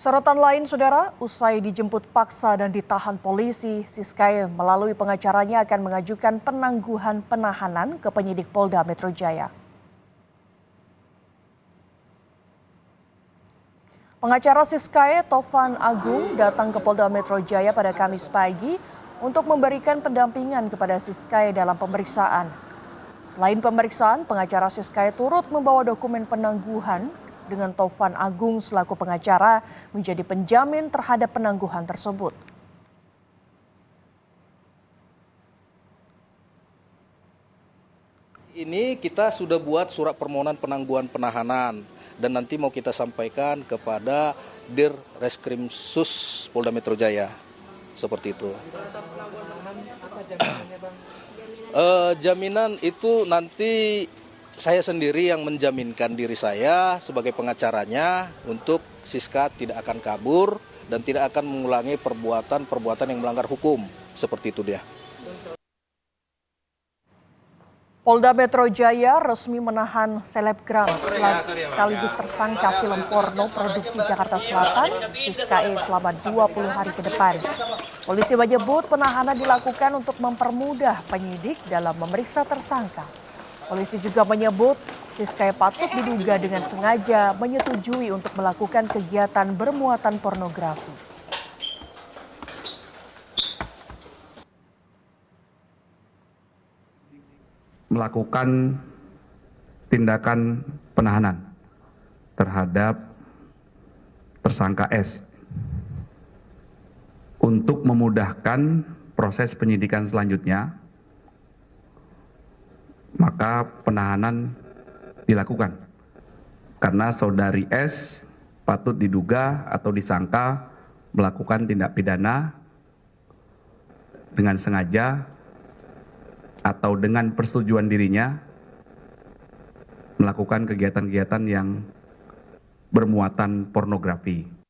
Sorotan lain, saudara, usai dijemput paksa dan ditahan polisi, Siskae melalui pengacaranya akan mengajukan penangguhan penahanan ke penyidik Polda Metro Jaya. Pengacara Siskae, Tovan Agung, datang ke Polda Metro Jaya pada Kamis pagi untuk memberikan pendampingan kepada Siskae dalam pemeriksaan. Selain pemeriksaan, pengacara Siskae turut membawa dokumen penangguhan dengan Tovan Agung selaku pengacara menjadi penjamin terhadap penangguhan tersebut. Ini kita sudah buat surat permohonan penangguhan penahanan dan nanti mau kita sampaikan kepada Dir Reskrimsus Polda Metro Jaya. Seperti itu. Jaminan itu nanti saya sendiri yang menjaminkan diri saya sebagai pengacaranya untuk Siska tidak akan kabur dan tidak akan mengulangi perbuatan yang melanggar hukum. Seperti itu dia. Polda Metro Jaya resmi menahan selebgram sekaligus tersangka film porno produksi Jakarta Selatan, Siskae, selama 20 hari ke depan. Polisi menyebut penahanan dilakukan untuk mempermudah penyidik dalam memeriksa tersangka. Polisi juga menyebut Siskae patut diduga dengan sengaja menyetujui untuk melakukan kegiatan bermuatan pornografi. Melakukan tindakan penahanan terhadap tersangka S untuk memudahkan proses penyidikan selanjutnya, maka penahanan dilakukan karena saudari S patut diduga atau disangka melakukan tindak pidana dengan sengaja atau dengan persetujuan dirinya melakukan kegiatan-kegiatan yang bermuatan pornografi.